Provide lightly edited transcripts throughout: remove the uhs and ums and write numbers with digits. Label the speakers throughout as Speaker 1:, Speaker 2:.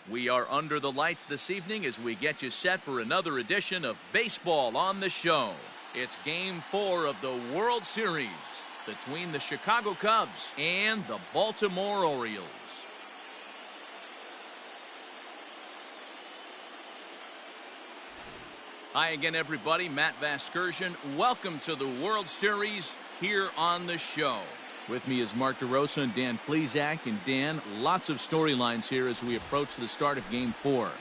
Speaker 1: We are under the lights this evening as we get you set for another edition of Baseball on the Show. It's Game 4 of the World Series between the Chicago Cubs and the Baltimore Orioles. Hi again, everybody. Matt Vasgersian. Welcome to the World Series here on the show. With me is Mark DeRosa and Dan Plesac. And Dan, lots of storylines here as we approach the start of Game 4.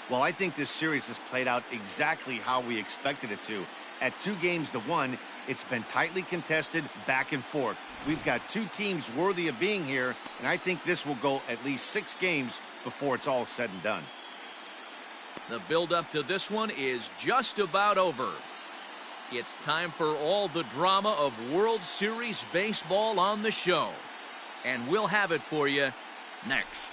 Speaker 2: Well, I think this series has played out exactly how we expected it to. At 2-1, it's been tightly contested, back and forth. We've got two teams worthy of being here, and I think this will go at least 6 games before it's all said and done.
Speaker 1: The build-up to this one is just about over. It's time for all the drama of World Series baseball on the show. And we'll have it for you next.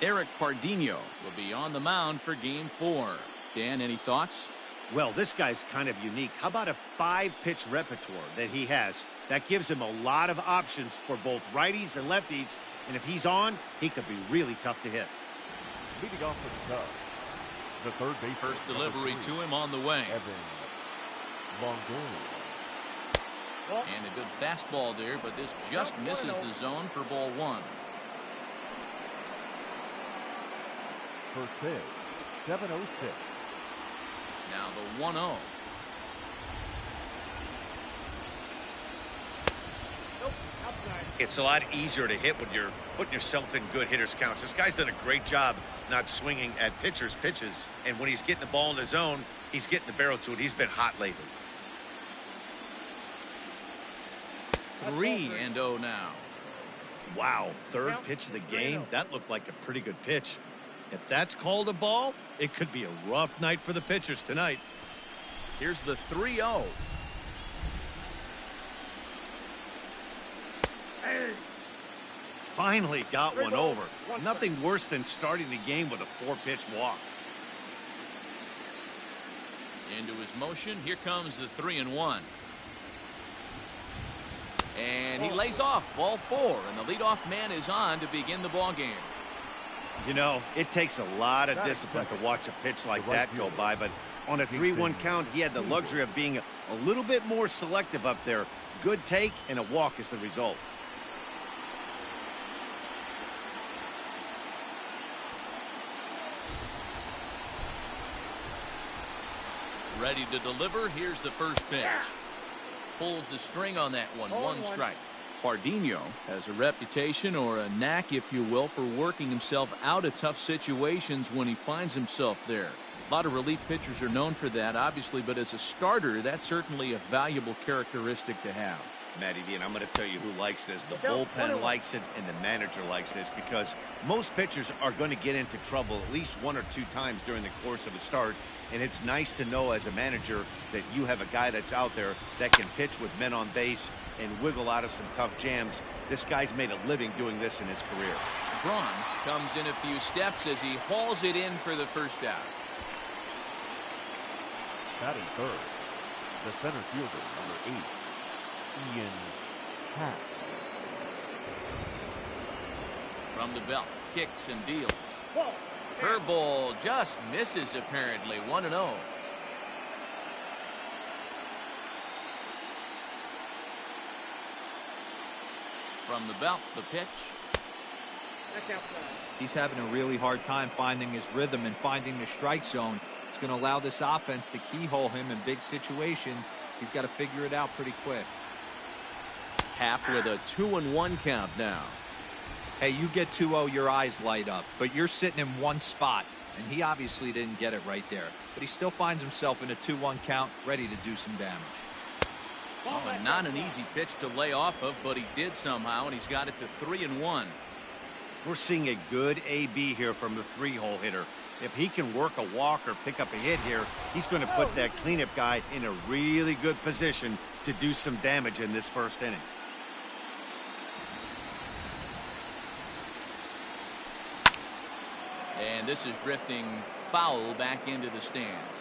Speaker 1: Eric Pardinho will be on the mound for Game 4. Dan, any thoughts?
Speaker 2: Well, this guy's kind of unique. How about a 5-pitch repertoire that he has? That gives him a lot of options for both righties and lefties. And if he's on, he could be really tough to hit.
Speaker 3: Leading off for the Cubs, the third base.
Speaker 1: First delivery to him on the way. And a good fastball there, but this just misses the zone for ball 1.
Speaker 3: First pitch, 7-0-6.
Speaker 1: Now the 1-0.
Speaker 2: It's a lot easier to hit when you're putting yourself in good hitters' counts. This guy's done a great job not swinging at pitchers' pitches. And when he's getting the ball in the zone, he's getting the barrel to it. He's been hot lately.
Speaker 1: 3-0 now.
Speaker 2: Wow, third pitch of the game. That looked like a pretty good pitch. If that's called a ball, it could be a rough night for the pitchers tonight.
Speaker 1: Here's the 3-0.
Speaker 2: Finally got one over. Nothing worse than starting the game with a 4-pitch walk.
Speaker 1: Into his motion. Here comes the 3-1. And he lays off ball 4, and the leadoff man is on to begin the ball game.
Speaker 2: You know, it takes a lot of discipline to watch a pitch like that go by, but on a 3-1 count, he had the luxury of being a little bit more selective up there. Good take, and a walk is the result.
Speaker 1: Ready to deliver. Here's the first pitch. Pulls the string on that one. 1 strike. Pardinho has a reputation, or a knack, if you will, for working himself out of tough situations when he finds himself there. A lot of relief pitchers are known for that, obviously, but as a starter, that's certainly a valuable characteristic to have.
Speaker 2: Matty V, and I'm going to tell you who likes this. The bullpen likes it, and the manager likes this, because most pitchers are going to get into trouble at least 1 or 2 times during the course of a start, and it's nice to know as a manager that you have a guy that's out there that can pitch with men on base and wiggle out of some tough jams. This guy's made a living doing this in his career.
Speaker 1: Braun comes in a few steps as he hauls it in for the first out.
Speaker 3: Batting third, the center fielder, number 8. Ian Happ.
Speaker 1: From the belt, kicks and deals. Curveball just misses apparently. 1-0. From the belt, the pitch.
Speaker 4: He's having a really hard time finding his rhythm and finding the strike zone. It's going to allow this offense to keyhole him in big situations. He's got to figure it out pretty quick.
Speaker 1: Happ with a 2-1 count now.
Speaker 4: Hey, you get 2-0, your eyes light up, but you're sitting in one spot, and he obviously didn't get it right there. But he still finds himself in a 2-1 count, ready to do some damage.
Speaker 1: Oh, and not an easy pitch to lay off of, but he did somehow, and he's got it to 3-1.
Speaker 2: We're seeing a good AB here from the 3-hole hitter. If he can work a walk or pick up a hit here, he's going to put that cleanup guy in a really good position to do some damage in this first inning.
Speaker 1: And this is drifting foul back into the stands.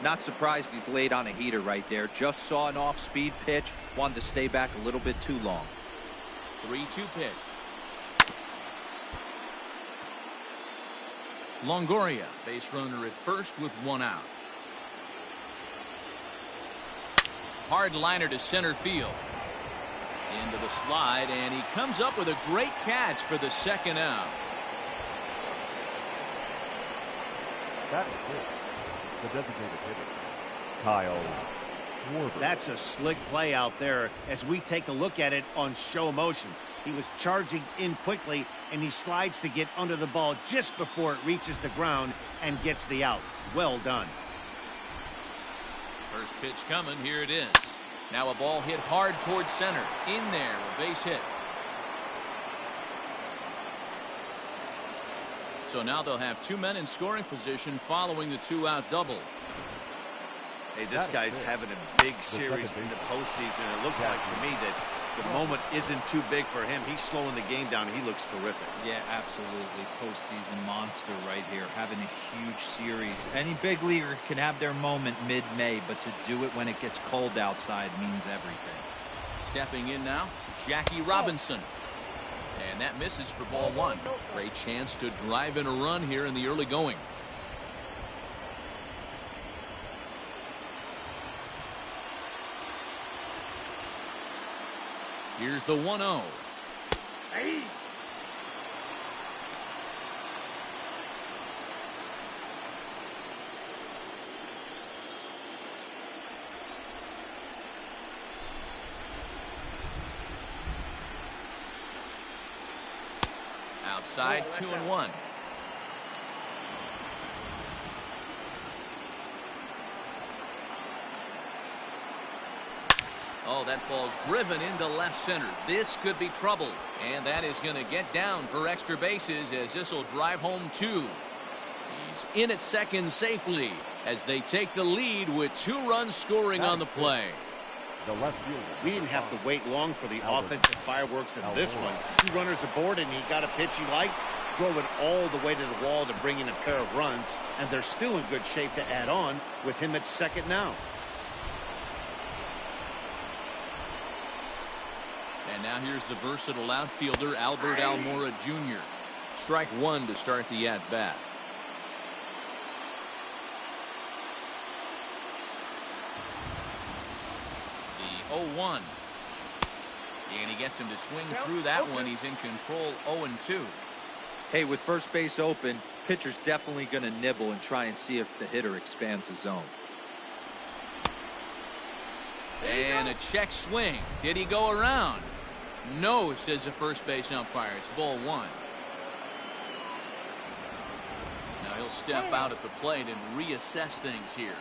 Speaker 4: Not surprised he's laid on a heater right there. Just saw an off-speed pitch. Wanted to stay back a little bit too long.
Speaker 1: 3-2 pitch. Longoria, base runner at first with 1 out. Hard liner to center field. Into the slide, and he comes up with a great catch for the 2nd out.
Speaker 3: That is it. The designated hitter, Kyle Schwarber.
Speaker 2: That's a slick play out there as we take a look at it on show motion. He was charging in quickly, and he slides to get under the ball just before it reaches the ground and gets the out. Well done.
Speaker 1: First pitch coming. Here it is. Now a ball hit hard towards center. In there, a base hit. So now they'll have 2 men in scoring position following the 2-out double.
Speaker 2: Hey, this guy's having a big series in the postseason. It looks like to me that the moment isn't too big for him. He's slowing the game down. He looks terrific.
Speaker 4: Yeah, absolutely. Postseason monster right here. Having a huge series. Any big leaguer can have their moment mid-May, but to do it when it gets cold outside means everything.
Speaker 1: Stepping in now, Jackie Robinson. And that misses for ball 1. Great chance to drive in a run here in the early going. Here's the 1-0.
Speaker 3: Hey.
Speaker 1: Outside, 2-1. Oh, that ball's driven into left center. This could be trouble. And that is going to get down for extra bases as this will drive home 2. He's in at second safely as they take the lead with 2 runs scoring on the play.
Speaker 3: The left fielder.
Speaker 2: We didn't have to wait long for the offensive fireworks in this one. 2 runners aboard, and he got a pitch he liked, drove it all the way to the wall to bring in a pair of runs, and they're still in good shape to add on with him at second now.
Speaker 1: And now here's the versatile outfielder, Albert Almora Jr. Strike 1 to start the at-bat. The 0-1. And he gets him to swing through that one. He's in control 0-2.
Speaker 4: Hey, with first base open, pitcher's definitely going to nibble and try and see if the hitter expands the zone.
Speaker 1: And a check swing. Did he go around? No, says the first base umpire. It's ball 1. Now he'll step out at the plate and reassess things here.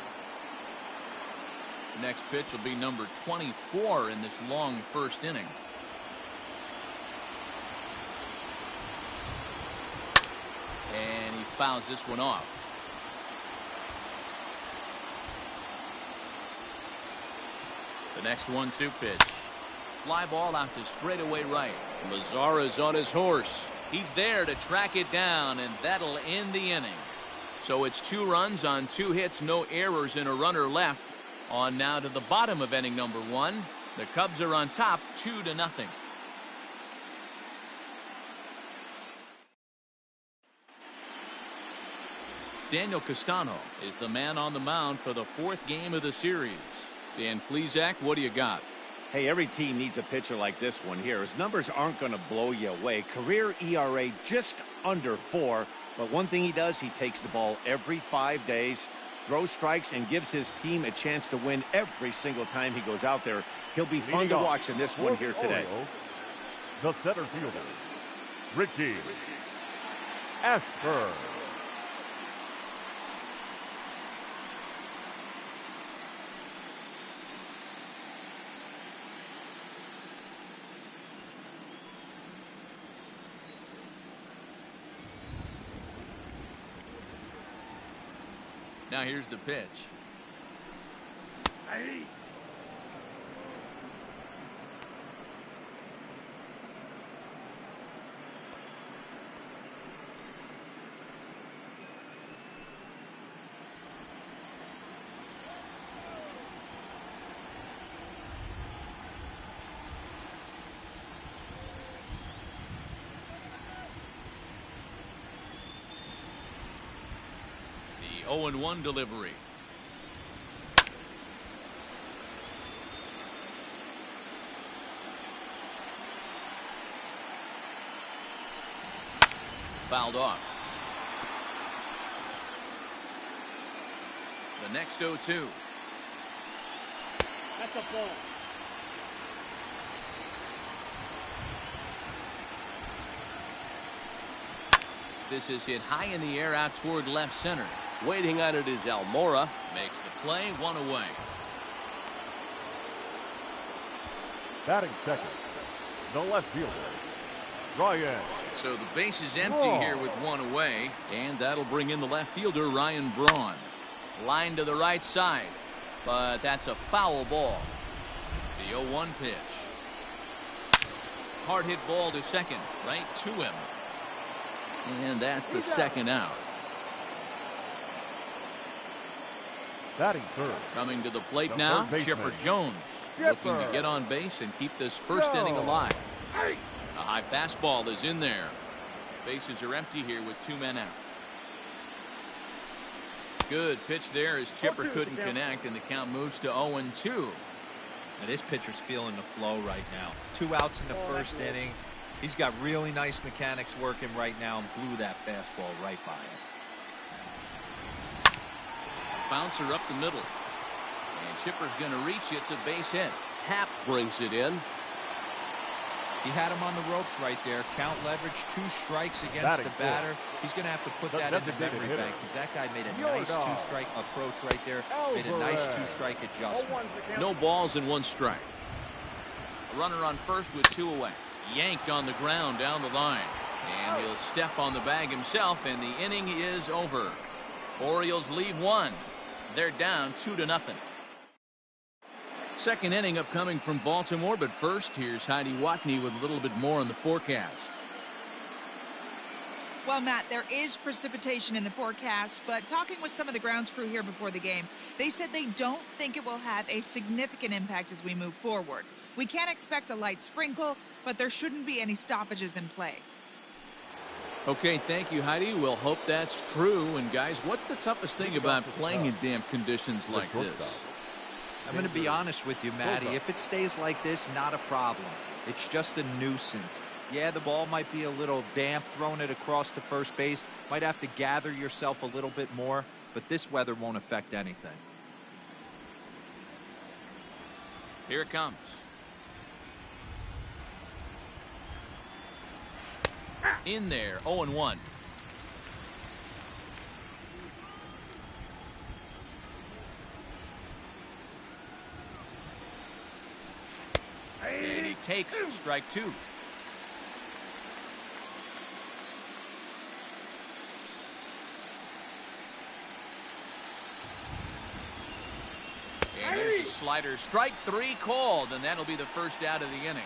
Speaker 1: The next pitch will be number 24 in this long first inning. And he fouls this one off. The next 1-2 pitch. Fly ball out to straightaway right. Mazara's on his horse. He's there to track it down, and that'll end the inning. So it's 2 runs on 2 hits, no errors, and a runner left. On now to the bottom of inning number 1. The Cubs are on top 2-0. Daniel Castano is the man on the mound for the 4th game of the series. Dan Plesac, what do you got?
Speaker 2: Hey, every team needs a pitcher like this one here. His numbers aren't going to blow you away. Career ERA just under 4. But one thing he does, he takes the ball every 5 days, throws strikes, and gives his team a chance to win every single time he goes out there. He'll be fun to watch in this one here today.
Speaker 3: The center fielder, Ricky Ashford.
Speaker 1: Now here's the pitch.
Speaker 3: Hey.
Speaker 1: 0-1 delivery. Fouled off. The next 0-2.
Speaker 5: That's a ball.
Speaker 1: This is hit high in the air out toward left center.
Speaker 6: Waiting on it is Almora.
Speaker 1: Makes the play, 1 away.
Speaker 3: Batting second, the left fielder, Ryan.
Speaker 1: So the base is empty here with 1 away, and that'll bring in the left fielder, Ryan Braun. Line to the right side, but that's a foul ball. The 0-1 pitch. Hard hit ball to second, right to him. And that's the second out.
Speaker 3: Batting third.
Speaker 1: Coming to the plate
Speaker 3: The
Speaker 1: now,
Speaker 3: third baseman.
Speaker 1: Chipper Jones. Looking to get on base and keep this first inning alive. A high fastball is in there. Bases are empty here with 2 men out. Good pitch there as Chipper couldn't connect, and the count moves to 0-2.
Speaker 4: Now this pitcher's feeling the flow right now. 2 outs in the first inning. He's got really nice mechanics working right now and blew that fastball right by him.
Speaker 1: Bouncer up the middle. And Chipper's going to reach. It's a base hit.
Speaker 6: Happ brings it in.
Speaker 4: He had him on the ropes right there. Count leverage, 2 strikes against
Speaker 3: Batting
Speaker 4: the batter. He's going to have to put that in the memory bank because that guy made a nice 2-strike approach right there. Made a nice 2-strike adjustment.
Speaker 1: No balls and 1 strike. A runner on first with 2 away. Yanked on the ground down the line. And he'll step on the bag himself, and the inning is over. Orioles leave 1. They're down 2-0. Second inning upcoming from Baltimore, but first, here's Heidi Watney with a little bit more on the forecast.
Speaker 7: Well, Matt, there is precipitation in the forecast, but talking with some of the grounds crew here before the game, they said they don't think it will have a significant impact as we move forward. We can't expect a light sprinkle, but there shouldn't be any stoppages in play.
Speaker 1: Okay, thank you, Heidi. We'll hope that's true. And guys, what's the toughest thing about playing in damp conditions like this?
Speaker 4: I'm going to be honest with you, Matty. If it stays like this, not a problem. It's just a nuisance. Yeah, the ball might be a little damp, throwing it across to first base. Might have to gather yourself a little bit more, but this weather won't affect anything.
Speaker 1: Here it comes. In there, 0-1. And he takes strike 2. And there's a slider. Strike 3 called, and that'll be the first out of the inning.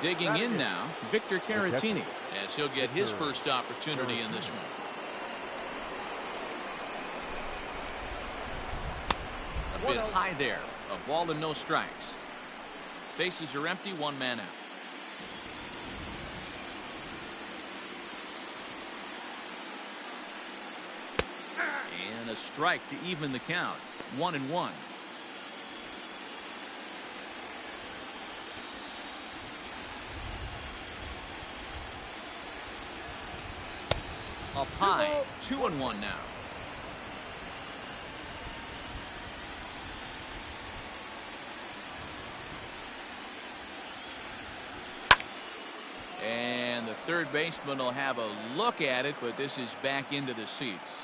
Speaker 1: Digging in now, Victor Caratini, as he'll get his first opportunity in this one. A bit high there. A ball and no strikes. Bases are empty, 1 man out. And a strike to even the count. 1-1. Up high, 2-1 now. And the third baseman will have a look at it, but this is back into the seats.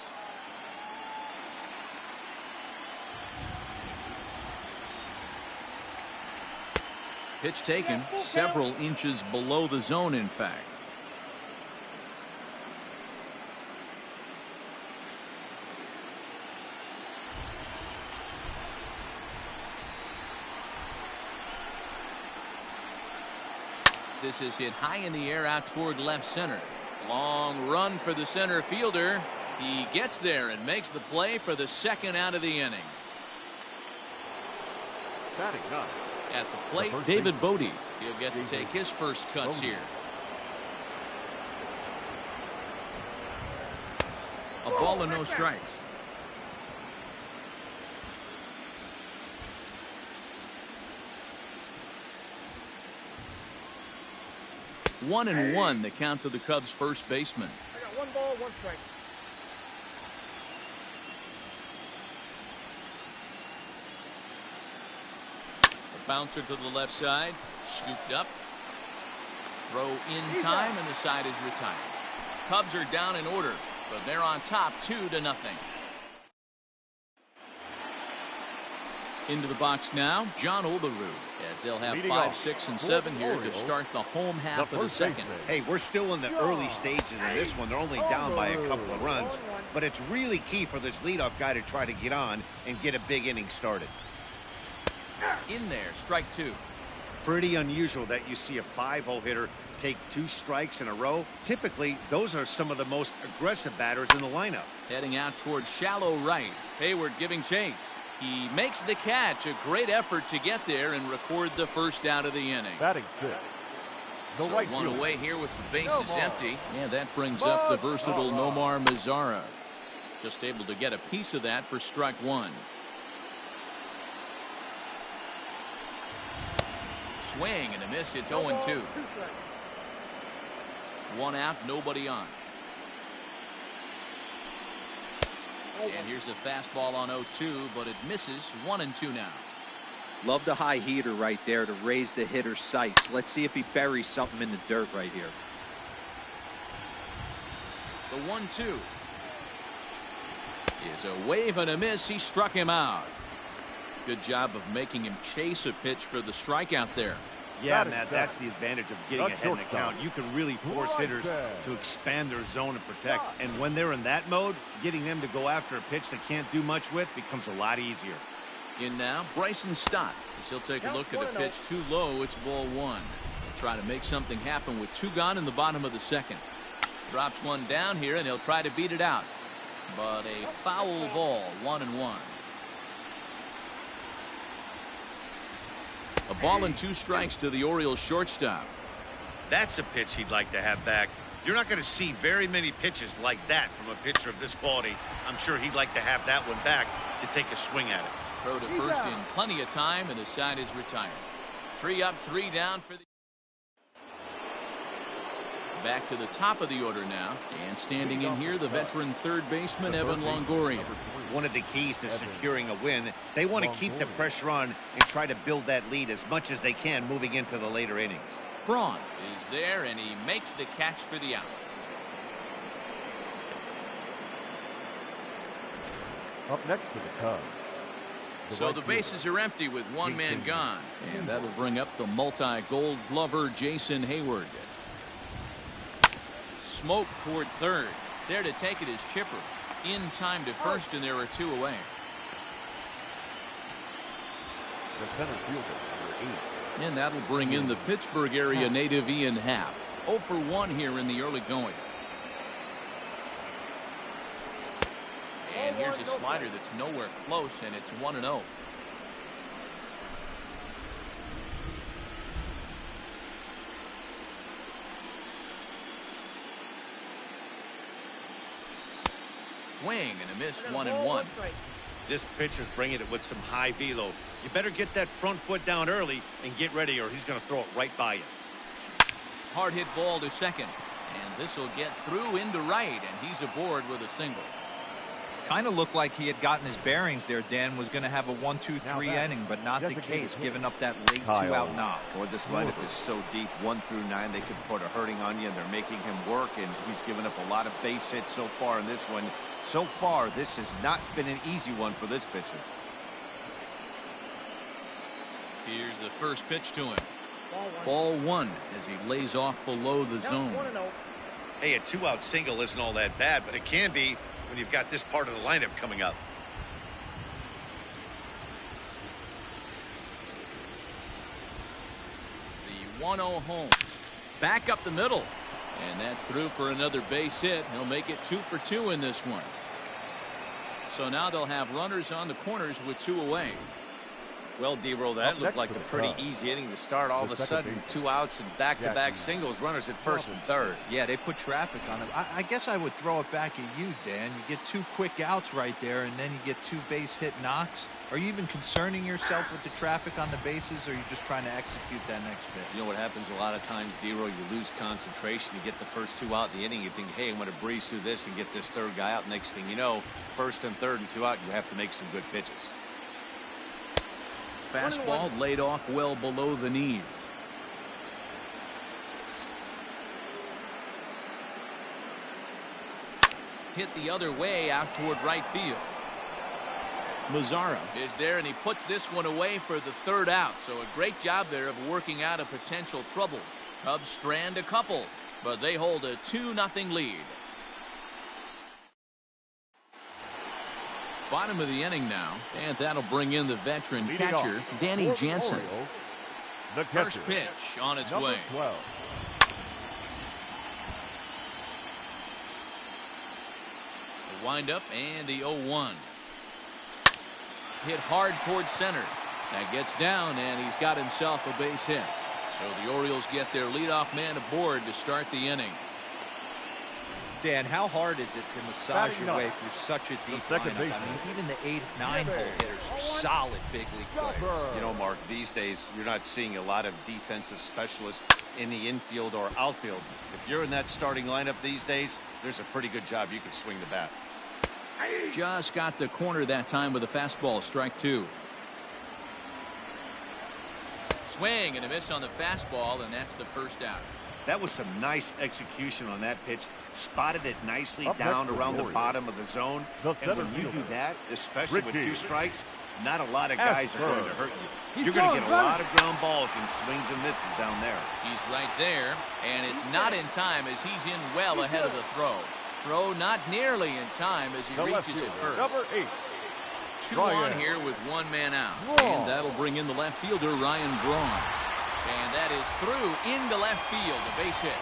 Speaker 1: Pitch taken several inches below the zone, in fact. This is hit high in the air out toward left center. Long run for the center fielder. He gets there and makes the play for the second out of the inning.
Speaker 3: Batting up.
Speaker 1: At the plate, David Bodie. He'll get to take his first cuts here. ball and no strikes. 1-1 the count to the Cubs first baseman.
Speaker 5: I got 1 ball, 1 strike.
Speaker 1: A bouncer to the left side, scooped up. Throw in time, and the side is retired. Cubs are down in order, but they're on top 2-0. Into the box now, John Olerud, as they'll have 5, 6, and 7 here to start the home half of the second.
Speaker 2: Hey, we're still in the early stages of this one. They're only down by a couple of runs, but it's really key for this leadoff guy to try to get on and get a big inning started.
Speaker 1: In there, strike 2.
Speaker 2: Pretty unusual that you see a 5-0 hitter take 2 strikes in a row. Typically, those are some of the most aggressive batters in the lineup.
Speaker 1: Heading out towards shallow right. Hayward giving chase. He makes the catch. A great effort to get there and record the first out of the inning.
Speaker 3: Batting 5th. The
Speaker 1: So
Speaker 3: right
Speaker 1: one
Speaker 3: fielder.
Speaker 1: away here with the bases empty. And that brings up the versatile Nomar Mazara. Just able to get a piece of that for strike 1. Swing and a miss. It's 0-2. 1 out, nobody on. And here's a fastball on 0-2, but it misses. 1-2 now.
Speaker 4: Love the high heater right there to raise the hitter's sights. Let's see if he buries something in the dirt right here.
Speaker 1: The 1-2 is a wave and a miss. He struck him out. Good job of making him chase a pitch for the strikeout there.
Speaker 2: Yeah, Matt, that's the advantage of getting
Speaker 3: That's
Speaker 2: ahead in the
Speaker 3: shortstop.
Speaker 2: count. You can really force hitters to expand their zone and protect. And when they're in that mode, getting them to go after a pitch they can't do much with becomes a lot easier.
Speaker 1: In now, Bryson Stott. As he'll take a look at a pitch too low. It's ball 1. He'll try to make something happen with 2 gone in the bottom of the second. Drops 1 down here, and he'll try to beat it out. But a foul ball, 1-1. A ball and 2 strikes to the Orioles shortstop.
Speaker 2: That's a pitch he'd like to have back. You're not going to see very many pitches like that from a pitcher of this quality. I'm sure he'd like to have that one back to take a swing at it.
Speaker 1: Throw to first in plenty of time, and the side is retired. 3 up, 3 down for the... Back to the top of the order now. And standing in here, the veteran third baseman, Evan Longoria.
Speaker 2: One of the keys to securing a win, they want to keep the pressure on and try to build that lead as much as they can moving into the later innings.
Speaker 1: Braun is there, and he makes the catch for the out.
Speaker 3: Up next to the Cubs.
Speaker 1: So
Speaker 3: right
Speaker 1: the
Speaker 3: fielder.
Speaker 1: bases are empty with 1 man gone. And that'll bring up the multi-gold glover, Jason Hayward. Smoke toward third. There to take it is Chipper. In time to first, and there are 2 away.
Speaker 3: The center fielder, number 8.
Speaker 1: And that'll bring in the Pittsburgh area native Ian Happ. 0 for 1 here in the early going. And here's a slider that's nowhere close, and it's 1-0. Swing and a miss, 1-1.
Speaker 2: This pitcher's bringing it with some high velo. You better get that front foot down early and get ready, or he's going to throw it right by you.
Speaker 1: Hard hit ball to second. And this will get through into right, and he's aboard with a single.
Speaker 4: Kind of looked like he had gotten his bearings there. Dan was going to have a 1-2-3 inning, but not the
Speaker 3: designated
Speaker 4: case,
Speaker 3: hitter.
Speaker 4: giving up that late
Speaker 3: Kyle.
Speaker 4: 2-out knock.
Speaker 2: Boy, this lineup is so deep, 1 through 9. They could put a hurting on you, and they're making him work, and he's given up a lot of base hits so far in this one. So far, this has not been an easy one for this pitcher.
Speaker 1: Here's the first pitch to him. Ball 1 as he lays off below the zone.
Speaker 2: Hey, a 2-out single isn't all that bad, but it can be when you've got this part of the lineup coming up.
Speaker 1: The 1-0 home. Back up the middle. And that's through for another base hit. He'll make it 2 for 2 in this one. So now they'll have runners on the corners with 2 away.
Speaker 2: Well, D-Roll, that looked like a pretty easy inning to start. All of a sudden, 2 outs and back-to-back singles, runners at first and third.
Speaker 4: Yeah, they put traffic on it. I guess I would throw it back at you, Dan. You get 2 quick outs right there, and then you get 2 base hit knocks. Are you even concerning yourself with the traffic on the bases, or are you just trying to execute that next pitch?
Speaker 2: You know what happens a lot of times, D-Roll? You lose concentration. You get the first 2 out in the inning. You think, hey, I'm going to breeze through this and get this third guy out. Next thing you know, first and third and 2 out, you have to make some good pitches.
Speaker 1: Fastball laid off well below the knees. Hit the other way out toward right field. Mazzara is there, and he puts this one away for the 3rd out. So a great job there of working out a potential trouble. Cubs strand a couple, but they hold a 2-0 lead. Bottom of the inning now, and that'll bring in the veteran catcher, Danny Jansen. First pitch on its way.
Speaker 3: 12.
Speaker 1: The windup and the 0-1. Hit hard towards center. That gets down, and he's got himself a base hit. So the Orioles get their leadoff man aboard to start the inning.
Speaker 4: Dan, how hard is it to massage your way through such a deep lineup? I mean, even the 8, 9-hole hitters are solid big league players.
Speaker 2: You know, Mark, these days you're not seeing a lot of defensive specialists in the infield or outfield. If you're in that starting lineup these days, there's a pretty good job you can swing the bat.
Speaker 1: Just got the corner that time with a fastball, strike 2. Swing and a miss on the fastball, and that's the first out.
Speaker 2: That was some nice execution on that pitch. Spotted it nicely down around the bottom of the zone. And when you do that, especially with 2 strikes, not a lot of guys are going to hurt you. You're going to get a lot of ground balls and swings and misses down there.
Speaker 1: He's right there, and it's not in time as he's in well ahead of the throw. Throw not nearly in time as he reaches it first.
Speaker 3: Number 8.
Speaker 1: 2 on here with 1 man out. And that'll bring in the left fielder, Ryan Braun. And that is through into left field, a base hit.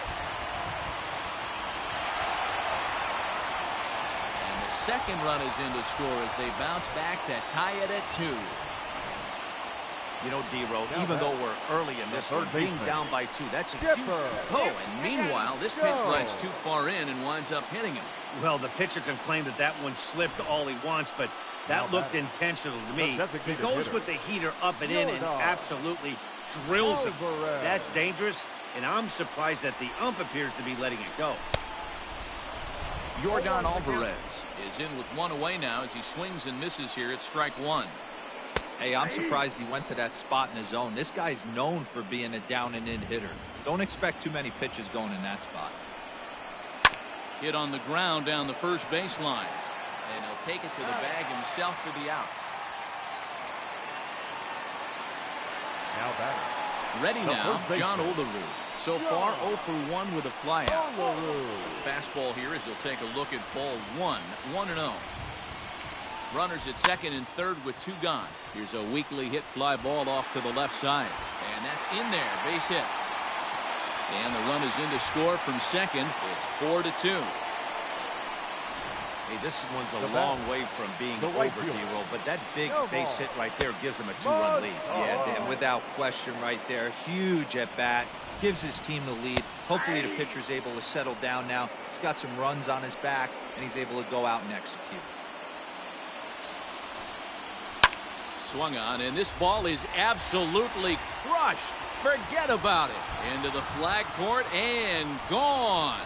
Speaker 1: And the second run is in to score as they bounce back to tie it at 2.
Speaker 2: You know, D-Row, even though we're early in this one, being down by 2, that's a huge...
Speaker 1: Oh, and meanwhile, this pitch rides too far in and winds up hitting him.
Speaker 2: Well, the pitcher can claim that that one slipped all he wants, but that looked intentional to me. He goes with the heater up and in and absolutely drills him. That's dangerous, and I'm surprised that the ump appears to be letting it go.
Speaker 1: Yordan Alvarez is in with 1 away now as he swings and misses here at strike 1.
Speaker 4: Hey, I'm surprised he went to that spot in his zone. This guy's known for being a down and in hitter. Don't expect too many pitches going in that spot.
Speaker 1: Hit on the ground down the first baseline, and he'll take it to the bag himself for the out.
Speaker 3: Now batting.
Speaker 1: Ready now, John Olerud. So far, 0 for 1 with a flyout. Fastball here as he'll take a look at ball 1, 1-0. Runners at second and third with 2 gone. Here's a weakly hit fly ball off to the left side. And that's in there, base hit. And the run is in to score from second. It's 4-2.
Speaker 2: Hey, this one's a long way from being over, D-Roll, but that big base hit right there gives him a 2-run lead.
Speaker 4: Yeah, Dan, without question right there. Huge at bat. Gives his team the lead. Hopefully the pitcher's able to settle down now. He's got some runs on his back, and he's able to go out and execute.
Speaker 1: Swung on, and this ball is absolutely crushed. Forget about it. Into the flag court and gone.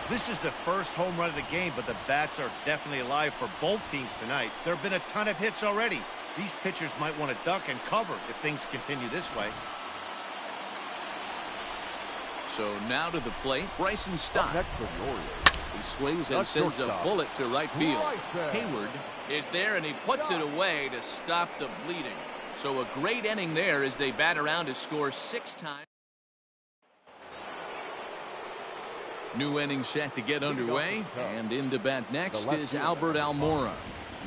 Speaker 2: This is the first home run of the game, but the bats are definitely alive for both teams tonight. There have been a ton of hits already. These pitchers might want to duck and cover if things continue this way.
Speaker 1: So now to the plate, Bryson Stott.
Speaker 3: Next for the Orioles.
Speaker 1: He swings and sends a bullet to right field. Hayward is there, and he puts it away to stop the bleeding. So a great inning there as they bat around to score 6 times. New inning set to get underway, and in to bat next is Albert Almora.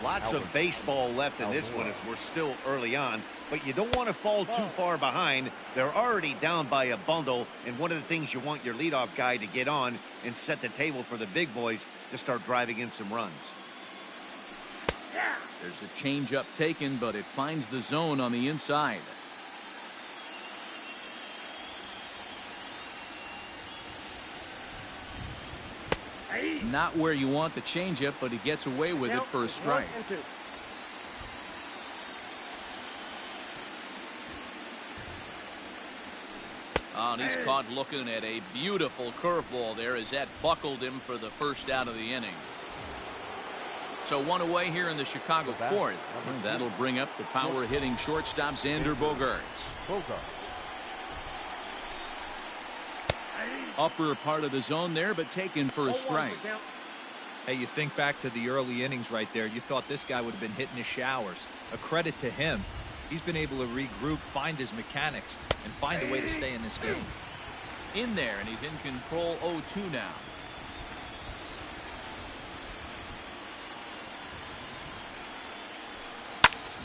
Speaker 2: Lots of baseball left in this one as we're still early on, but you don't want to fall too far behind. They're already down by a bundle, and one of the things you want your leadoff guy to get on and set the table for the big boys to start driving in some runs.
Speaker 1: There's a changeup taken, but it finds the zone on the inside. Not where you want the changeup, but he gets away with it for a strike. Oh, and he's caught looking at a beautiful curveball there as that buckled him for the first out of the inning. So one away here in the Chicago fourth. And that'll bring up the power hitting shortstop Xander Bogaerts. Upper part of the zone there, but taken for a strike.
Speaker 4: Hey, you think back to the early innings right there. You thought this guy would have been hitting his showers. A credit to him. He's been able to regroup, find his mechanics, and find a way to stay in this game.
Speaker 1: In there, and he's in control 0-2 now.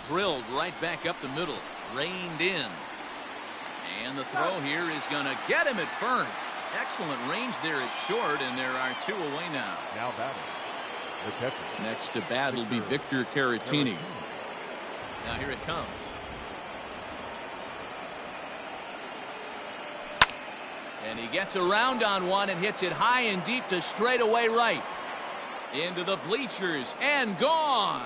Speaker 1: Drilled right back up the middle. Reined in. And the throw here is going to get him at first. Excellent range there at short, and there are two away now.
Speaker 3: Now batting, the catcher.
Speaker 1: Next to bat will be Victor Caratini. Now here it comes. And he gets around on one and hits it high and deep to straightaway right. Into the bleachers and gone.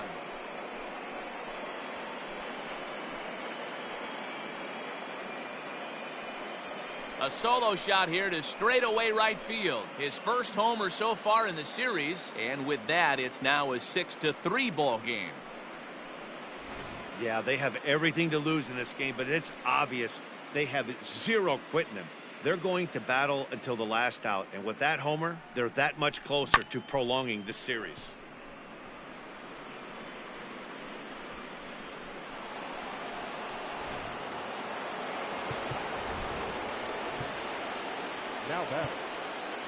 Speaker 1: A solo shot here to straightaway right field. His first homer so far in the series. And with that, it's now a 6-3 ball game.
Speaker 2: Yeah, they have everything to lose in this game, but it's obvious they have zero quitting them. They're going to battle until the last out. And with that homer, they're that much closer to prolonging this series.
Speaker 3: Now batting,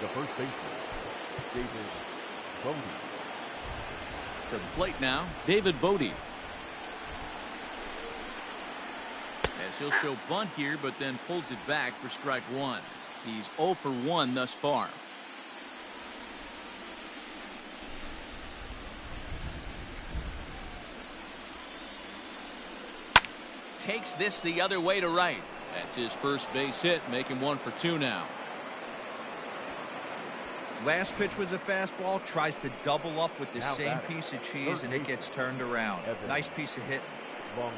Speaker 3: the first baseman, David Bodie.
Speaker 1: To the plate now, David Bodie. As he'll show bunt here, but then pulls it back for strike one. He's 0 for 1 thus far. Takes this the other way to right. That's his first base hit, making 1 for 2 now.
Speaker 4: Last pitch was a fastball, tries to double up with the same piece of cheese, and it gets turned around. Nice piece of hit.
Speaker 3: Longoria.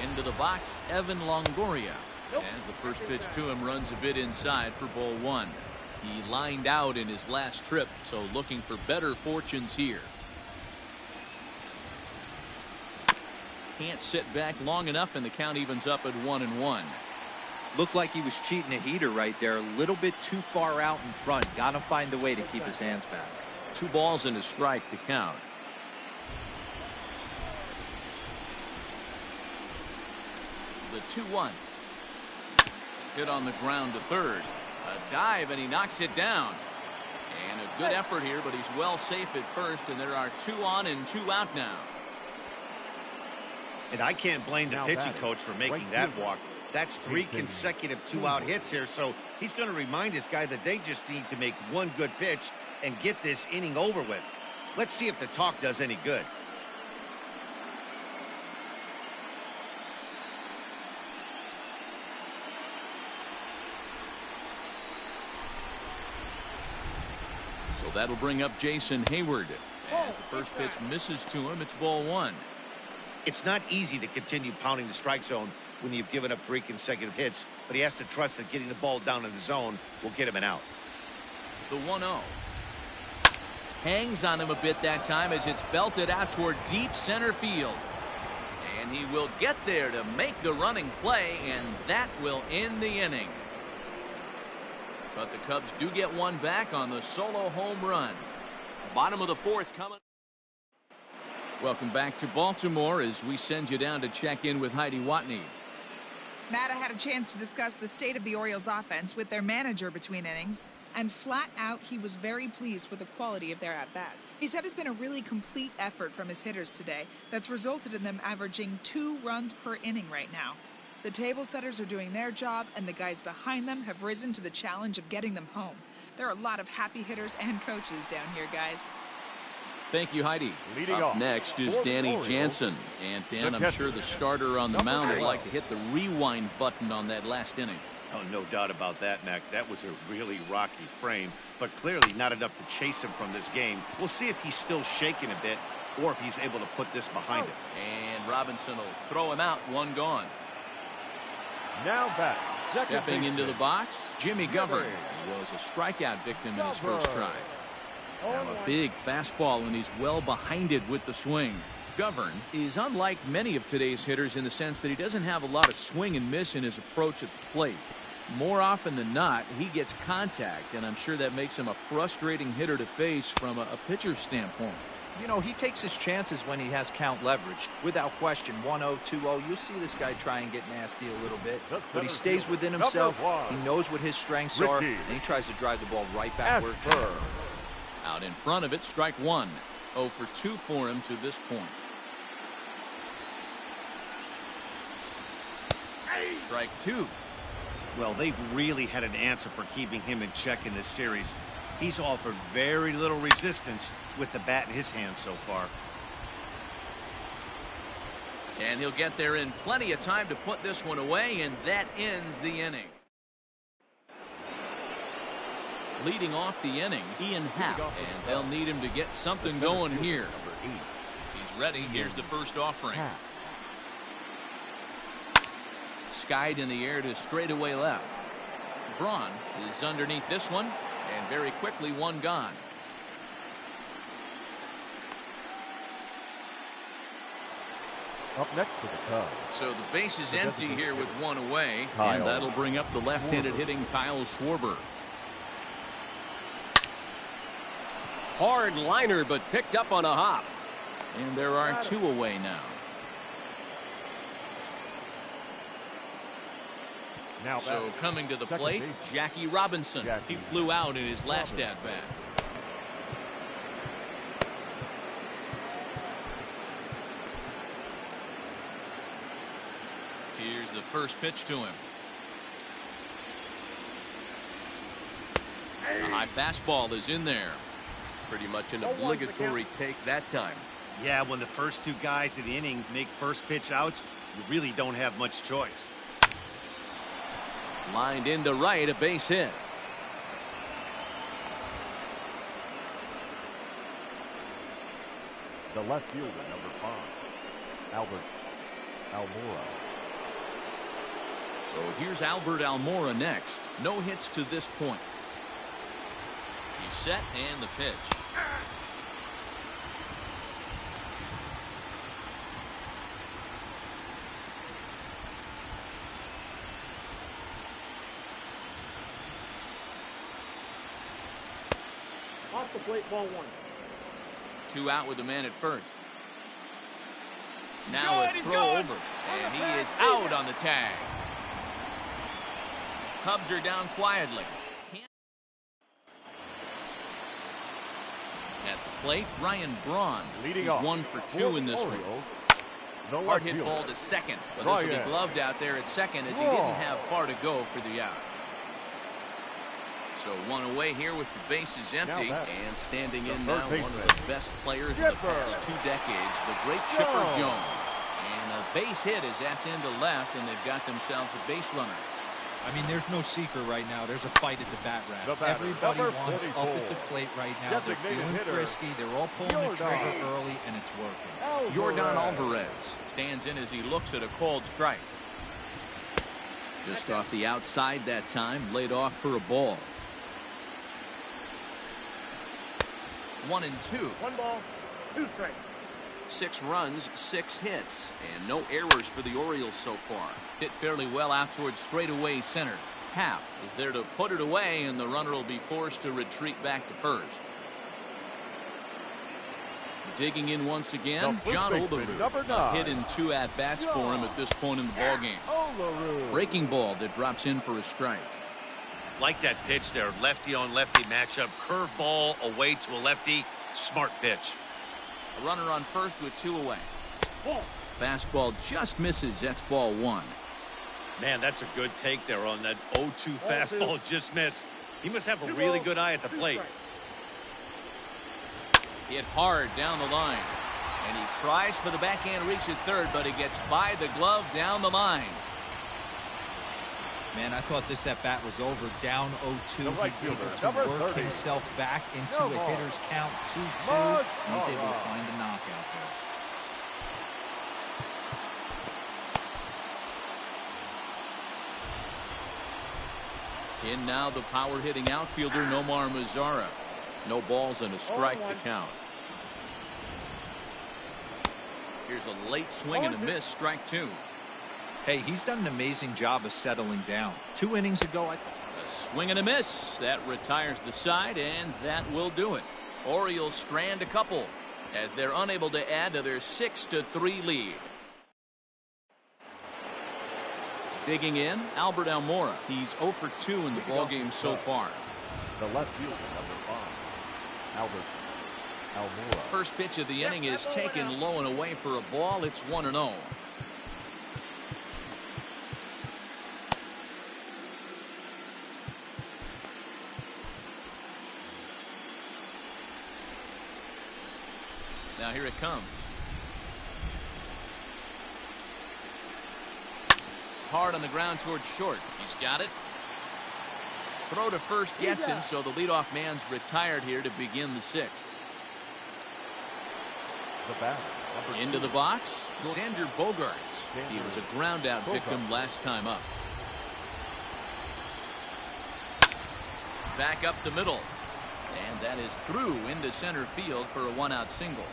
Speaker 1: Into the box, Evan Longoria. As the first pitch to him runs a bit inside for ball one. He lined out in his last trip, so looking for better fortunes here. Can't sit back long enough, and the count evens up at 1-1.
Speaker 4: Looked like he was cheating a heater right there. A little bit too far out in front. Got to find a way to keep his hands back.
Speaker 1: 2 balls and a strike to count. The 2-1. Hit on the ground to third. A dive, and he knocks it down. And a good effort here, but he's well safe at first, and there are 2 on and 2 out now.
Speaker 2: And I can't blame the pitching coach for making that walk. That's 3 consecutive 2-out hits here, so he's going to remind this guy that they just need to make one good pitch and get this inning over with. Let's see if the talk does any good.
Speaker 1: So that'll bring up Jason Hayward. As the first pitch misses to him, it's ball 1.
Speaker 2: It's not easy to continue pounding the strike zone when you've given up 3 consecutive hits, but he has to trust that getting the ball down in the zone will get him an out.
Speaker 1: The 1-0. Hangs on him a bit that time as it's belted out toward deep center field. And he will get there to make the running play, and that will end the inning. But the Cubs do get one back on the solo home run. Bottom of the 4th coming. Welcome back to Baltimore as we send you down to check in with Heidi Watney.
Speaker 7: Matt, I had a chance to discuss the state of the Orioles offense with their manager between innings, and flat out he was very pleased with the quality of their at-bats. He said it's been a really complete effort from his hitters today that's resulted in them averaging 2 runs per inning right now. The table setters are doing their job, and the guys behind them have risen to the challenge of getting them home. There are a lot of happy hitters and coaches down here, guys.
Speaker 1: Thank you, Heidi.
Speaker 3: Leading
Speaker 1: Up
Speaker 3: off
Speaker 1: next is
Speaker 3: for the
Speaker 1: Danny
Speaker 3: Orioles,
Speaker 1: Jansen. And Dan, I'm sure the starter on the
Speaker 3: Number
Speaker 1: mound would
Speaker 3: 12.
Speaker 1: like to hit the rewind button on that last inning.
Speaker 2: Oh, no doubt about that, Mac. That was a really rocky frame, but clearly not enough to chase him from this game. We'll see if he's still shaking a bit or if he's able to put this behind him.
Speaker 1: And Robinson will throw him out, one gone.
Speaker 3: Now back.
Speaker 1: Stepping into the box, Jimmy Govern. He was a strikeout victim in his first try. Now a big fastball, and he's well behind it with the swing. Govern is unlike many of today's hitters in the sense that he doesn't have a lot of swing and miss in his approach at the plate. More often than not, he gets contact, and I'm sure that makes him a frustrating hitter to face from a pitcher's standpoint.
Speaker 4: You know, he takes his chances when he has count leverage. Without question, 1-0, 2-0, you'll see this guy try and get nasty a little bit. But he stays within himself. He knows what his strengths are, and he tries to drive the ball right back where it came from.
Speaker 1: Out in front of it, strike one. 0 for 2 for him to this point. Strike two.
Speaker 2: Well, they've really had an answer for keeping him in check in this series. He's offered very little resistance with the bat in his hand so far.
Speaker 1: And he'll get there in plenty of time to put this one away, and that ends the inning. Leading off the inning, Ian Happ, and they'll need him to get something going here. He's ready. Here's the first offering. Skied in the air to straightaway left. Braun is underneath this one, and very quickly one gone.
Speaker 3: Up next for the Cubs.
Speaker 1: So the base is empty here with one away, and that'll bring up the left-handed hitting Kyle Schwarber.
Speaker 6: Hard liner, but picked up on a hop.
Speaker 1: And there are two away now.
Speaker 3: Now
Speaker 1: So coming to the
Speaker 3: second
Speaker 1: plate,
Speaker 3: base.
Speaker 1: Jackie Robinson. He flew out in his last at-bat. Here's the first pitch to him. A high fastball is in there.
Speaker 6: Pretty much an obligatory take that time.
Speaker 2: Yeah, when the first two guys in the inning make first pitch outs, you really don't have much choice.
Speaker 1: Lined into right, a base hit.
Speaker 3: The left fielder, number 5, Albert Almora.
Speaker 1: So here's Albert Almora next. No hits to this point. He's set, and the pitch.
Speaker 5: Off the plate, ball 1.
Speaker 1: 2 out with the man at first. Now a throw over, and he is out on the tag. Cubs are down quietly. At the plate, Ryan Braun.
Speaker 3: Leading
Speaker 1: He's
Speaker 3: off
Speaker 1: 1 for 2 in this one.
Speaker 3: No
Speaker 1: Hard hit ball to second, but this will be gloved out there at second as he didn't have far to go for the out. So one away here with the bases empty, and standing in now one of the best players of the past 2 decades, the great Chipper Jones. And a base hit as that's into left, and they've got themselves a base runner.
Speaker 4: I mean, there's no secret right now. There's a fight at the bat rack.
Speaker 3: The batter,
Speaker 4: Everybody
Speaker 3: number
Speaker 4: wants
Speaker 3: 44.
Speaker 4: up at the plate right now. They're
Speaker 3: Designated
Speaker 4: feeling
Speaker 3: hitter,
Speaker 4: frisky. They're all pulling the trigger early, and it's working.
Speaker 1: Jordan Alvarez stands in as he looks at a called strike. Just off the outside that time, laid off for a ball. 1 and 2.
Speaker 5: 1 ball, 2 strikes.
Speaker 1: 6 runs, 6 hits, and no errors for the Orioles so far. Hit fairly well out towards straightaway center. Happ is there to put it away, and the runner will be forced to retreat back to first. Digging in once again, John Olerud. A hit in 2 at-bats for him at this point in the ballgame. Breaking ball that drops in for a strike.
Speaker 2: Like that pitch there, lefty on lefty matchup, curveball away to a lefty, smart pitch.
Speaker 1: A runner on first with 2 away. Fastball just misses. That's ball 1.
Speaker 2: Man, that's a good take there on that 0-2 fastball. Just missed. He must have a really good eye at the plate.
Speaker 1: Hit hard down the line. And he tries for the backhand reach at third, but he gets by the glove down the line.
Speaker 4: Man, I thought this at-bat was over. Down 0-2.
Speaker 3: The right
Speaker 4: He's able
Speaker 3: fielder,
Speaker 4: to
Speaker 3: number
Speaker 4: work
Speaker 3: 30.
Speaker 4: himself back into
Speaker 3: No
Speaker 4: a
Speaker 3: ball.
Speaker 4: hitter's count 2-2.
Speaker 3: Mark
Speaker 4: He's able to
Speaker 3: Mark.
Speaker 4: find a knockout there.
Speaker 1: In now the power-hitting outfielder Nomar Mazara. No balls and a strike to count. Here's a late swing and a miss, strike 2.
Speaker 4: Hey, he's done an amazing job of settling down. 2 innings ago, I thought.
Speaker 1: A swing and a miss. That retires the side, and that will do it. Orioles strand a couple as they're unable to add to their 6-3 lead. Digging in, Albert Almora. He's 0 for 2 in the ballgame so far.
Speaker 3: The left fielder, number 5, Albert Almora.
Speaker 1: First pitch of the inning is taken low and away for a ball. It's 1-0. Now here it comes. Hard on the ground towards short. He's got it. Throw to first gets him, so the leadoff man's retired here to begin the 6th.
Speaker 3: The batter, number
Speaker 1: Into
Speaker 3: 2,
Speaker 1: the box, Xander Bogaerts. He was a ground out victim last time up. Back up the middle. And that is through into center field for a 1-out single.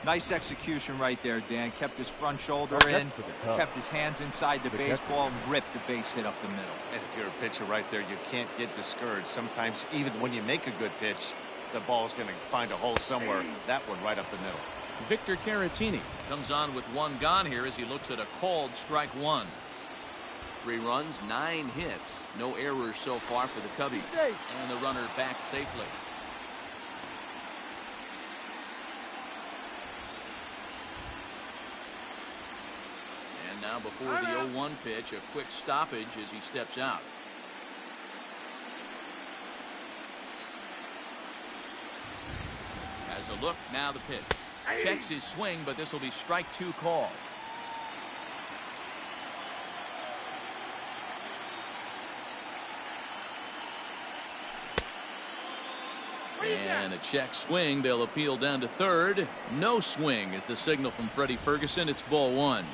Speaker 4: Nice execution right there, Dan. Kept his front shoulder
Speaker 3: Up
Speaker 4: in,
Speaker 3: next to the Cubs.
Speaker 4: kept his hands inside the
Speaker 3: The
Speaker 4: baseball, and ripped the base hit up the middle.
Speaker 2: And if you're a pitcher right there, you can't get discouraged. Sometimes even when you make a good pitch, the ball's going to find a hole somewhere. That one right up the middle.
Speaker 1: Victor Caratini comes on with 1 gone here as he looks at a called strike 1. 3 runs, 9 hits. No errors so far for the Cubbies. And the runner back safely. And now before the 0-1 pitch, a quick stoppage as he steps out. Has a look, now the pitch. Checks his swing, but this will be strike 2 called. And a check swing. They'll appeal down to third. No swing is the signal from Freddie Ferguson. It's ball 1.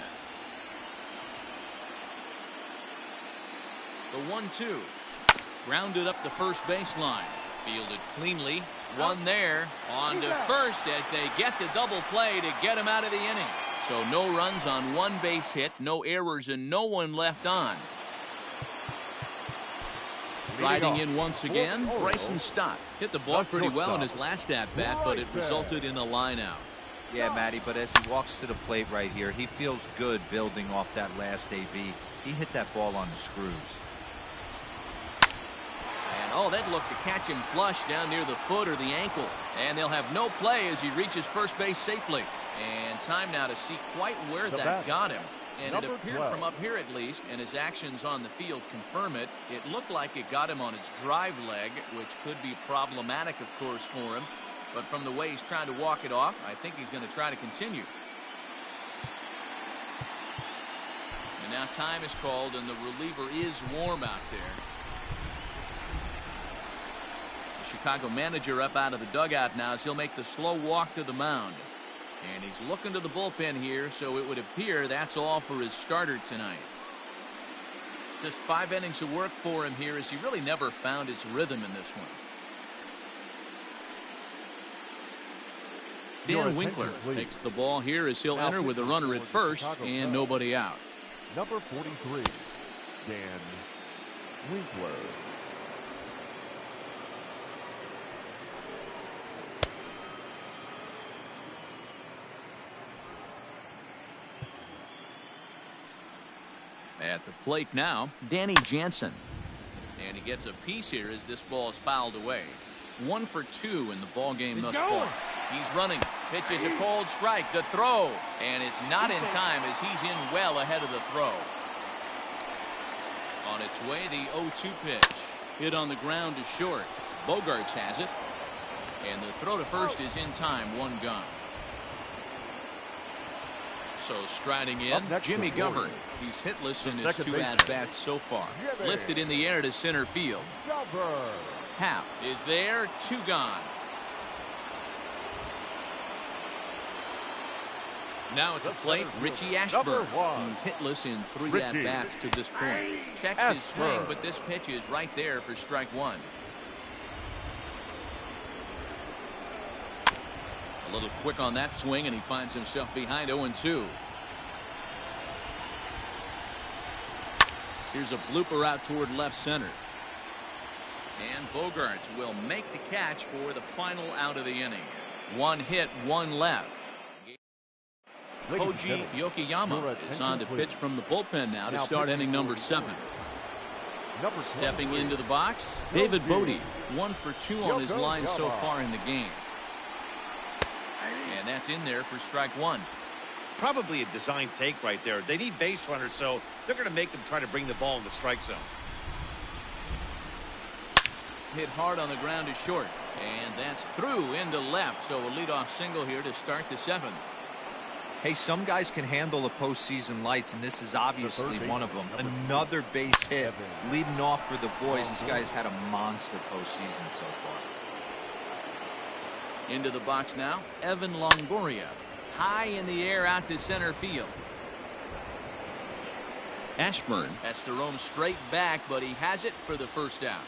Speaker 1: The 1-2. Grounded up the first baseline. Fielded cleanly. One there. On to first as they get the double play to get him out of the inning. So no runs on 1 base hit, no errors, and no one left on. Riding in once again, Bryson Stott. Hit the ball pretty well in his last at-bat, but it resulted in a line out.
Speaker 4: Yeah, Matty, but as he walks to the plate right here, he feels good building off that last AB. He hit that ball on the screws.
Speaker 1: And oh, that looked to catch him flush down near the foot or the ankle. And they'll have no play as he reaches first base safely. And time now to see quite where that got him. And it appeared from up here at least, and his actions on the field confirm it. It looked like it got him on his drive leg, which could be problematic, of course, for him. But from the way he's trying to walk it off, I think he's going to try to continue. And now time is called, and the reliever is warm out there. The Chicago manager up out of the dugout now as he'll make the slow walk to the mound. And he's looking to the bullpen here, so it would appear that's all for his starter tonight. Just 5 innings of work for him here as he really never found his rhythm in this one. Dan Winkler takes the ball here as he'll enter with a runner at first and nobody out.
Speaker 3: Number 43, Dan Winkler.
Speaker 1: At the plate now, Danny Jansen. And he gets a piece here as this ball is fouled away. 1 for 2 in the ball game thus far. He's running. Pitches a cold strike. The throw. And it's not in time as he's in well ahead of the throw. On its way, the 0-2 pitch. Hit on the ground to short. Bogarts has it. And the throw to first is in time. One gone. So striding in, Jimmy Govern. He's hitless in his 2 at-bats so far. Lifted in the air to center field. Happ is there. 2 gone. Now at the plate, Richie Ashburn. He's hitless in 3 at-bats to this point. Checks his swing, but this pitch is right there for strike 1. A little quick on that swing, and he finds himself behind 0-2. Here's a blooper out toward left center. And Bogarts will make the catch for the final out of the inning. 1 hit, 1 left. Koji Yokoyama is on to pitch from the bullpen now to start inning number 7. Stepping into the box, David Bodie. 1 for 2 on his line so far in the game. And that's in there for strike 1.
Speaker 2: Probably a design take right there. They need base runners, so they're going to make them try to bring the ball in the strike zone.
Speaker 1: Hit hard on the ground to short. And that's through into left. So a leadoff single here to start the 7th.
Speaker 4: Hey, some guys can handle the postseason lights, and this is obviously one of them. Another base hit leading off for the boys. This guy's had a monster postseason so far.
Speaker 1: Into the box now, Evan Longoria. High in the air out to center field. Ashburn has to roam straight back, but he has it for the first out.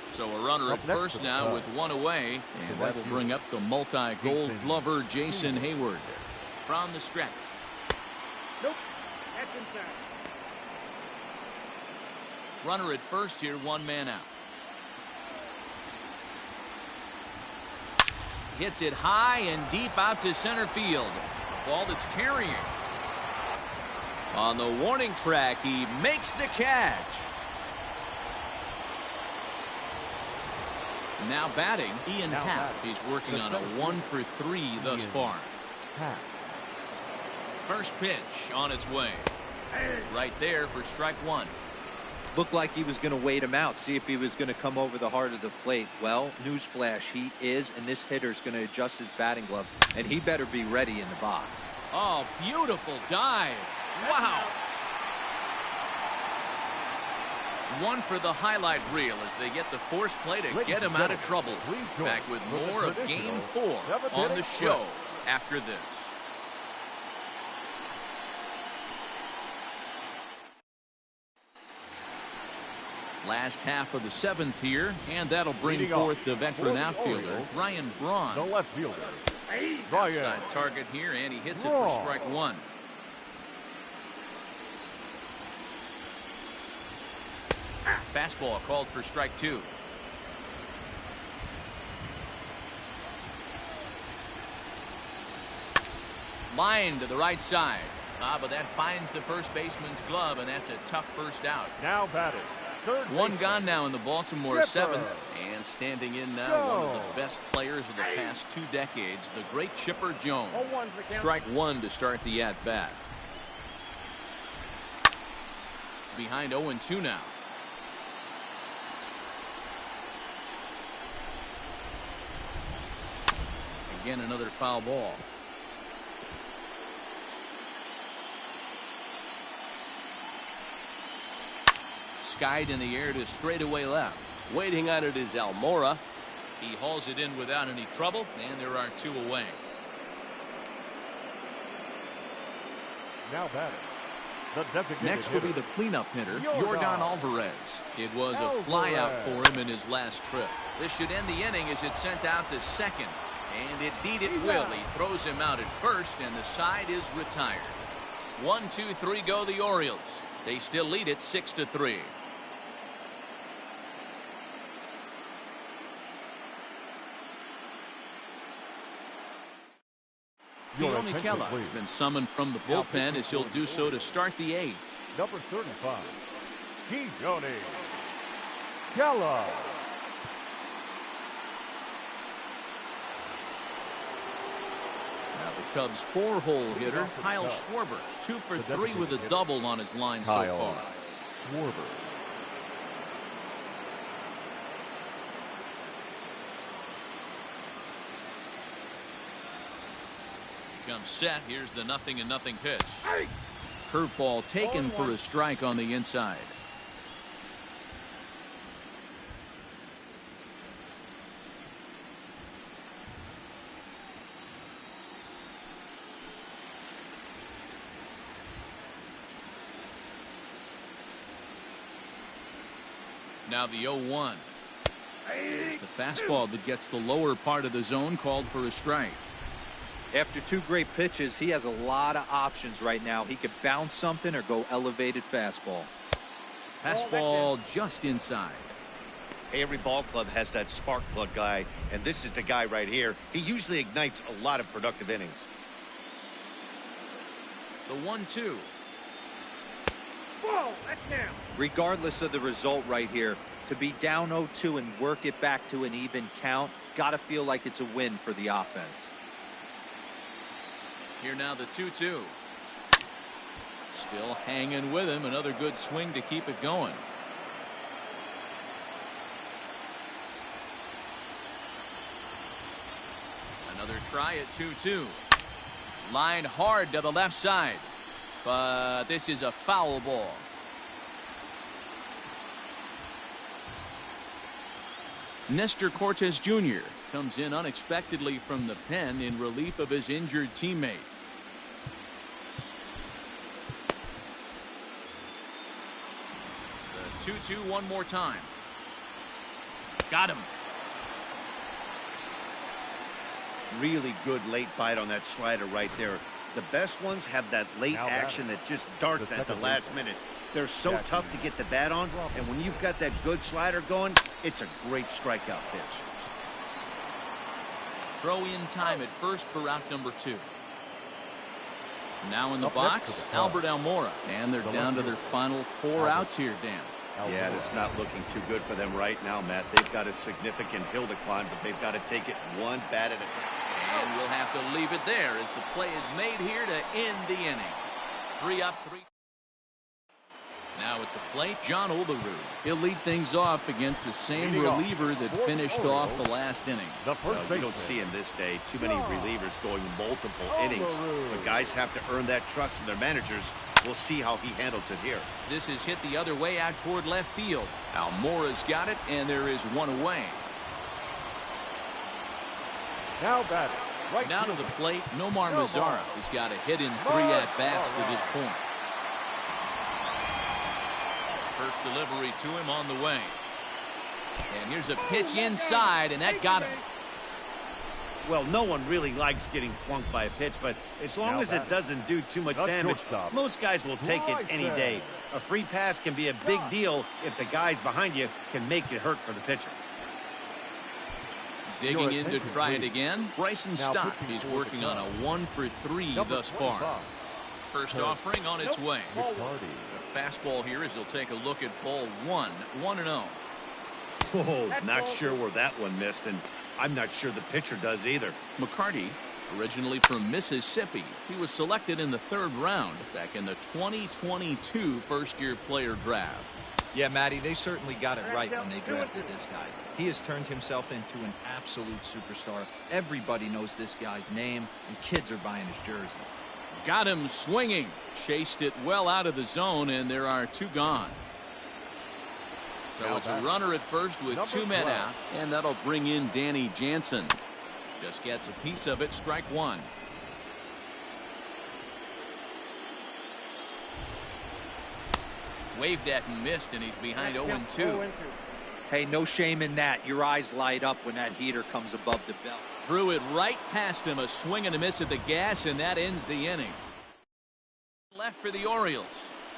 Speaker 1: So a runner at first now with 1 away, and that will bring up the multi-gold glover Jason Hayward from the stretch.
Speaker 5: Nope. That's inside.
Speaker 1: Runner at first here, 1 man out. Hits it high and deep out to center field. A ball that's carrying. On the warning track, he makes the catch. Now batting, Ian Happ. He's working on a 1 for 3 thus far. First pitch on its way. Right there for strike 1.
Speaker 4: Looked like he was going to wait him out, see if he was going to come over the heart of the plate. Well, newsflash, he is, and this hitter's going to adjust his batting gloves, and he better be ready in the box.
Speaker 1: Oh, beautiful dive. Wow. 1 for the highlight reel as they get the force play to get him out of trouble. Back with more of Game 4 on the show after this. Last half of the 7th here, and that'll bring forth the veteran outfielder, Ryan Braun.
Speaker 3: The left fielder.
Speaker 1: Outside target here, and he hits it for strike 1. Fastball called for strike 2. Line to the right side. But that finds the first baseman's glove, and that's a tough first out.
Speaker 3: Now batted.
Speaker 1: 1 gone now in the Baltimore 7th, and standing in now one of the best players of the past 2 decades, the great Chipper Jones. Strike 1 to start the at-bat. Behind 0-2 now. Again, another foul ball. Skied in the air to straightaway left.
Speaker 6: Waiting on it is Almora.
Speaker 1: He hauls it in without any trouble, and there are 2 away.
Speaker 3: Now batting.
Speaker 1: Next will be the cleanup hitter, Yordan Alvarez. It was a flyout for him in his last trip. This should end the inning as it's sent out to second. And indeed it will. He throws him out at first, and the side is retired. 1, 2, 3 go the Orioles. They still lead it 6-3. Keone Kela has been summoned from the bullpen as he'll do so to start the 8th.
Speaker 3: Number 35, Keone Kela.
Speaker 1: Now the Cubs' 4-hole hitter, Kyle Schwarber, 2 for 3 with a double on his line so far.
Speaker 3: Schwarber.
Speaker 1: Comes set. Here's the 0-0 pitch. Curveball taken for a strike on the inside. Now the 0-1. It's the fastball that gets the lower part of the zone, called for a strike.
Speaker 4: After 2 great pitches, he has a lot of options right now. He could bounce something or go elevated fastball.
Speaker 1: Fastball just inside.
Speaker 2: Every ball club has that spark plug guy, and this is the guy right here. He usually ignites a lot of productive innings.
Speaker 1: The 1-2.
Speaker 5: Whoa, that's now.
Speaker 4: Regardless of the result right here, to be down 0-2 and work it back to an even count, gotta feel like it's a win for the offense.
Speaker 1: Here now the 2-2. Still hanging with him. Another good swing to keep it going. Another try at 2-2. Line hard to the left side. But this is a foul ball. Nestor Cortes Jr. comes in unexpectedly from the pen in relief of his injured teammate. The 2-2 one more time. Got him.
Speaker 2: Really good late bite on that slider right there. The best ones have that late action that just darts at the last minute. They're so tough to get the bat on, and when you've got that good slider going, it's a great strikeout pitch.
Speaker 1: Throw in time at first for out number 2. Now in the box, Albert Almora, and they're down to their final 4 outs here, Dan.
Speaker 2: Yeah, it's not looking too good for them right now, Matt. They've got a significant hill to climb, but they've got to take it one bat at a time.
Speaker 1: And we'll have to leave it there as the play is made here to end the inning. 3 up, 3. Now at the plate, John Olerud. He'll lead things off against the same reliever that finished off the last inning.
Speaker 2: You don't see in this day too many relievers going multiple innings. But guys have to earn that trust from their managers. We'll see how he handles it here.
Speaker 1: This is hit the other way out toward left field. Almora's got it, and there is one away.
Speaker 3: Now batting. Right
Speaker 1: now to the plate, Nomar Mazara has got a hit in 3 at-bats to this point. First delivery to him on the way. And here's a pitch inside, and that got him.
Speaker 2: Well, no one really likes getting plunked by a pitch, but as long as it doesn't do too much damage, most guys will take it any day. A free pass can be a big deal if the guys behind you can make it hurt for the pitcher.
Speaker 1: Digging in to try it again, Bryson Stott. He's working on a 1 for 3 thus far. First offering on its way. The fastball here as he'll take a look at ball 1, 1-0.
Speaker 2: Oh, not sure where that one missed, and I'm not sure the pitcher does either.
Speaker 1: McCarty, originally from Mississippi, he was selected in the 3rd round back in the 2022 first-year player draft.
Speaker 4: Yeah, Matty, they certainly got it right when they drafted this guy. He has turned himself into an absolute superstar. Everybody knows this guy's name, and kids are buying his jerseys.
Speaker 1: Got him swinging. Chased it well out of the zone, and there are 2 gone. So it's a runner at first with 2 men out, and that'll bring in Danny Jansen. Just gets a piece of it, strike 1. Waved at and missed, and he's behind 0-2.
Speaker 4: Hey, no shame in that. Your eyes light up when that heater comes above the belt.
Speaker 1: Threw it right past him, a swing and a miss at the gas, and that ends the inning. Left for the Orioles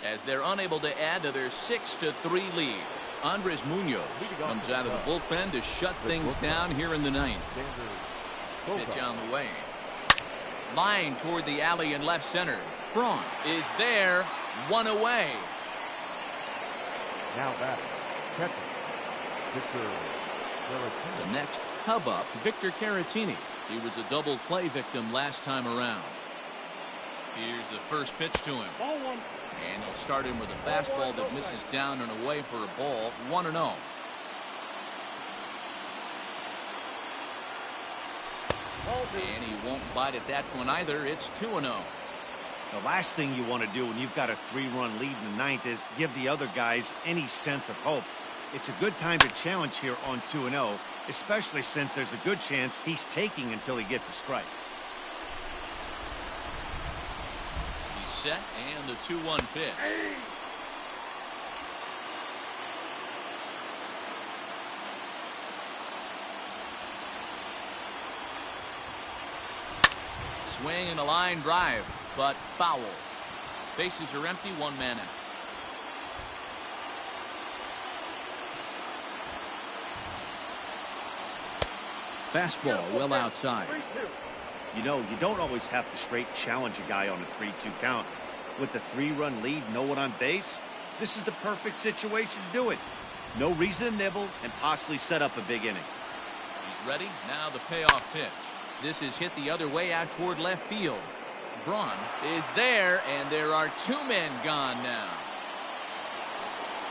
Speaker 1: as they're unable to add to their 6-3 lead. Andres Munoz comes out of the bullpen to shut things down here in the 9th. Pitch on the way. Line toward the alley in left center. Braun is there, 1 away.
Speaker 3: Now batting. Catcher. Victor.
Speaker 1: The next Cub up, Victor Caratini. He was a double play victim last time around. Here's the first pitch to him.
Speaker 5: Ball one.
Speaker 1: And he'll start him with a fastball that misses down and away for a ball. 1-0. And he won't bite at that one either. It's 2-0.
Speaker 2: The last thing you want to do when you've got a 3-run lead in the ninth is give the other guys any sense of hope. It's a good time to challenge here on 2-0, especially since there's a good chance he's taking until he gets a strike.
Speaker 1: He's set, and the 2-1 pitch. Swing and a line drive, but foul. Bases are empty, one man out. Fastball well outside.
Speaker 2: You know, you don't always have to straight challenge a guy on a 3-2 count. With the 3-run lead, no one on base, this is the perfect situation to do it. No reason to nibble and possibly set up a big inning.
Speaker 1: He's ready. Now the payoff pitch. This is hit the other way out toward left field. Braun is there, and there are two men gone now.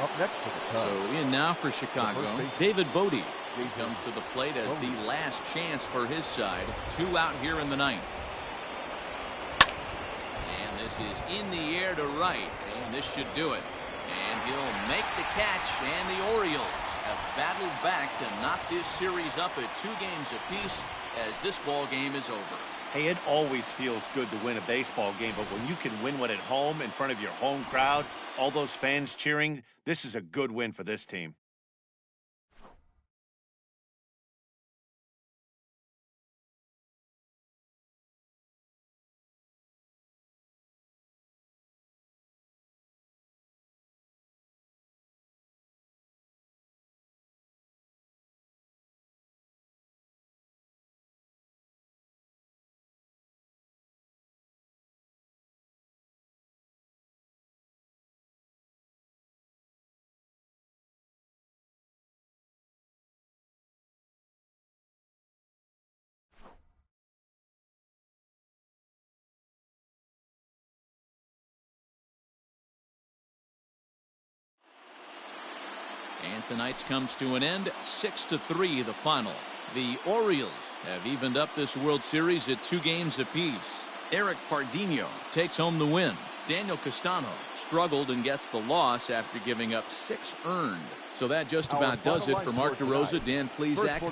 Speaker 3: Up next for the Cubs.
Speaker 1: So in now for Chicago, David Bodie. He comes to the plate as the last chance for his side. 2 out here in the ninth. And this is in the air to right, and this should do it. And he'll make the catch, and the Orioles have battled back to knock this series up at 2 games apiece as this ball game is over.
Speaker 2: Hey, it always feels good to win a baseball game, but when you can win one at home in front of your home crowd, all those fans cheering, this is a good win for this team.
Speaker 1: And tonight's comes to an end, 6-3 the final. The Orioles have evened up this World Series at 2 games apiece. Eric Pardinho takes home the win. Daniel Castano struggled and gets the loss after giving up 6 earned. So that just about does it for Mark DeRosa. Dan Plesac.